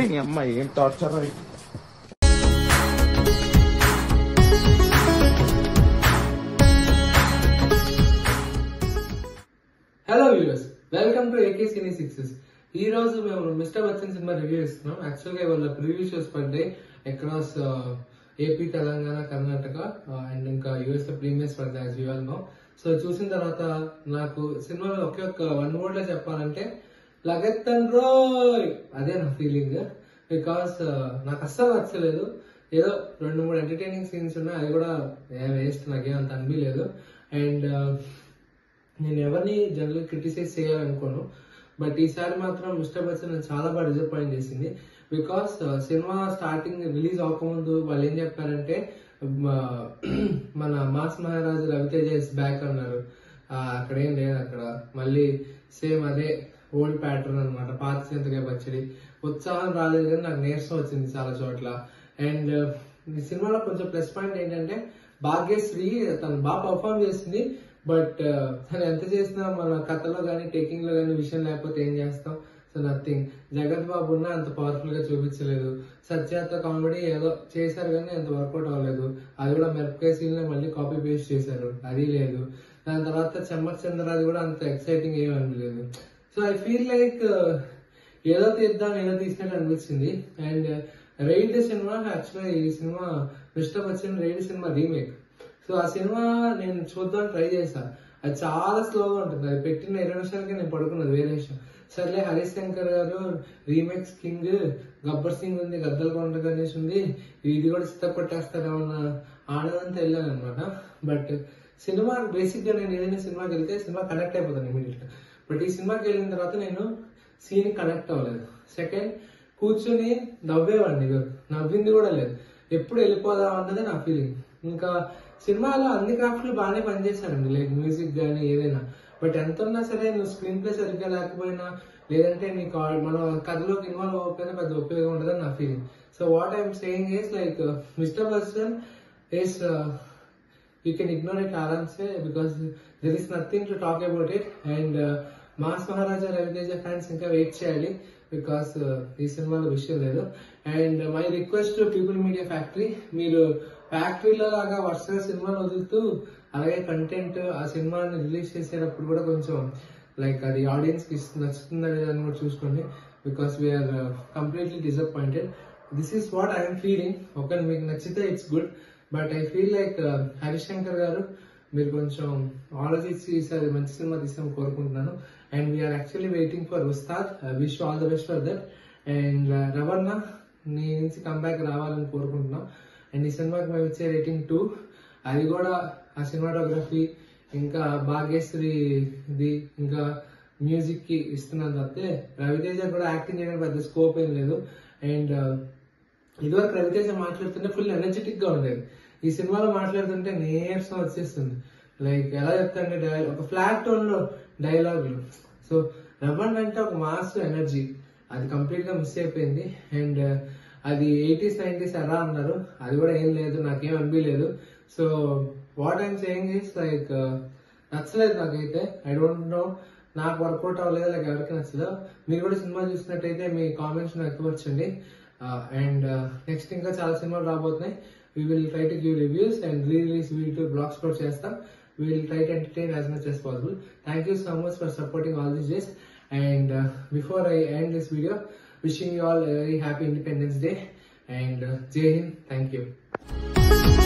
అమ్మాయి ఏం torture. Hello viewers, welcome to AK cine sixes. ఈ రోజు మేము మిస్టర్ బచ్చన్ సినిమా రివ్యూ ఇస్తున్నాం. యాక్చువల్గా ఇవాళ ప్రివ్యూ షోస్ పడ్డాయి across AP, Telangana, Karnataka and ఇంకా యూఎస్ లో ప్రీమియర్స్ పడ్డాయి యాజ్ యూఆల్ నో. సో చూసిన తర్వాత నాకు సినిమాలో ఒకే ఒక్క వన్ వర్డ్ లో చెప్పాలంటే లగెత్తన్ రోయ్, అదే నా ఫీలింగ్. బికాస్ నాకు అస్సలు నచ్చలేదు. ఏదో 2-3 ఎంటర్టైనింగ్ సీన్స్ ఉన్నాయి, అది కూడా వేస్ట్, నాకేం అంత అనిపించలేదు. అండ్ నేను ఎవరిని జనరల్ క్రిటిసైజ్ చేయాలనుకోను, బట్ ఈసారి మాత్రం మిస్టర్ బచ్చన్ చాలా బాగా డిసప్పాయింట్ చేసింది. బికాస్ సినిమా స్టార్టింగ్ రిలీజ్ అవ్వకముందు వాళ్ళు ఏం చెప్పారంటే మన మాస్ మహారాజు రవితేజ ఇస్ బ్యాక్ అన్నారు. అక్కడ ఏం లేదు. అక్కడ మళ్ళీ సేమ్ అదే ఓల్డ్ ప్యాటర్న్ అనమాట, పాత చింతకాయ పచ్చడి. ఉత్సాహం రాలేదు కానీ నాకు నీరసం వచ్చింది చాలా చోట్ల. అండ్ ఈ సినిమాలో కొంచెం ప్లస్ పాయింట్ ఏంటంటే భాగ్యశ్రీ తను బాగా పర్ఫార్మ్ చేసింది. బట్ తను ఎంత చేసినా మన కథలో కానీ టేకింగ్ లో కానీ విషయం లేకపోతే ఏం చేస్తాం. So nothing. జగత్ బాబు ఉన్న అంత పవర్ఫుల్ గా చూపించలేదు. సత్యాతో కామెడీ ఏదో చేశారు కానీ అంత వర్కౌట్ అవ్వలేదు. అది కూడా మిరపకాయ సీన్ లో మళ్ళీ కాపీ పేస్ట్ చేశారు, అది లేదు. దాని తర్వాత చెమ్మక్ చంద్రరాజు కూడా అంత ఎక్సైటింగ్ ఏమి అనిపించలేదు. సో ఐ ఫీల్ లైక్ ఏదో తీద్దాం ఏదో తీసినట్టు అనిపించింది. అండ్ రైడ్ సినిమా, యాక్చువల్గా ఈ సినిమా మిస్టర్ బచ్చన్ రైడ్ సినిమా రీమేక్. సో ఆ సినిమా నేను చూద్దాం ట్రై చేశా, అది చాలా స్లోగా ఉంటుంది. అది పెట్టిన 20 నిమిషాలకి నేను పడుకున్నది, వేరే విషయం. సర్లే హరీష్ శంకర్ గారు రీమేక్స్ కింగ్, గబ్బర్ సింగ్ ఉంది, గద్దలకొండ గణేష్ ఉంది, ఇది కూడా చిత్త కొట్టేస్తారేమన్న ఆనందంతో వెళ్ళాను అనమాట. బట్ సినిమా బేసిక్ గా నేను ఏదైనా సినిమాకి వెళ్తే సినిమా కనెక్ట్ అయిపోతాను ఇమీడియట్ గా. బట్ ఈ సినిమాకి వెళ్ళిన తర్వాత నేను సీన్ కనెక్ట్ అవ్వలేదు. సెకండ్, కూర్చొని నవ్వేవాడిని, నవ్వింది కూడా లేదు. ఎప్పుడు వెళ్ళిపోదాం అన్నదే నా ఫీలింగ్. ఇంకా సినిమాలో అన్ని క్రాఫ్ట్లు బాగానే పనిచేశారండి, లైక్ మ్యూజిక్ కానీ ఏదైనా. బట్ ఎంత ఉన్నా సరే నువ్వు స్క్రీన్ ప్లే సరిగ్గా లేకపోయినా, లేదంటే నీకు మన కథలోకి ఇన్వాల్వ్ అవ్వకపోయినా పెద్ద ఉపయోగం ఉండదని నా feeling. So what I'm saying is like mister Bachchan is you can ignore it ఆరామ్సే, because there is nothing to talk about it. And mass Maharaja Ravi Teja fans ఇంకా వెయిట్ చేయాలి, బికాస్ ఈ సినిమాలో విషయం లేదు. And my request to people media factory, మీరు ఫ్యాక్టరీలో లాగా వరుసగా సినిమాలు వదులుతూ అలాగే కంటెంట్ ఆ సినిమాని రిలీజ్ చేసేటప్పుడు కూడా కొంచెం లైక్ అది ఆడియన్స్ కి నచ్చుతుందా లేదని కూడా చూసుకోండి. Because we're completely disappointed. This is what I'm feeling. ఒకవేళ మీకు నచ్చితే it's good, but I feel like Harish Shankar గారు మీరు కొంచెం ఆలోచించి ఈసారి మంచి సినిమా తీసామని కోరుకుంటున్నాను. And we're actually waiting for Ustaad. Wish all the best for that. And రవణ నీ నుంచి కంబ్యాక్ రావాలని కోరుకుంటున్నాం. అండ్ ఈ సినిమాకి మేము ఇచ్చే రేటింగ్ 2. అది కూడా ఆ సినిమాటోగ్రఫీ ఇంకా భాగ్యశ్రీది ఇంకా మ్యూజిక్ కి ఇస్తున్నాను తప్పితే రవితేజ కూడా యాక్టింగ్ చేయడానికి పెద్ద స్కోప్ ఏం లేదు. అండ్ ఇదివరకు రవితేజ మాట్లాడుతుంటే ఫుల్ ఎనర్జెటిక్ గా ఉండేది, ఈ సినిమాలో మాట్లాడుతుంటే నీరసం వచ్చేస్తుంది. లైక్ ఎలా చెప్తాంటే ఒక ఫ్లాట్ టోన్ లో డైలాగులు. సో రవణ్ అంటే ఒక మాస్ ఎనర్జీ, అది కంప్లీట్ గా మిస్ అయిపోయింది. అండ్ అది 80s 90s ఎలా అన్నారు, అది కూడా ఏం లేదు, నాకేం అనిపించలేదు. So what I'm saying is like నచ్చలేదు నాకైతే. ఐ డోంట్ నో, నాకు వర్కౌట్ అవ్వలేదు, లైక్ ఎవరికి నచ్చలేదు. మీరు కూడా సినిమా చూసినట్టయితే మీ కామెంట్స్ వ్యక్తపరచండి. అండ్ నెక్స్ట్ ఇంకా చాలా సినిమాలు రాబోతున్నాయి. We will try to give reviews and re-release video blogs for చేస్తాం. We will try to entertain as much as possible. Thank you so much for supporting all these days. And before I end this video, wishing you all a very happy Independence Day. And Jai Hind. Thank you.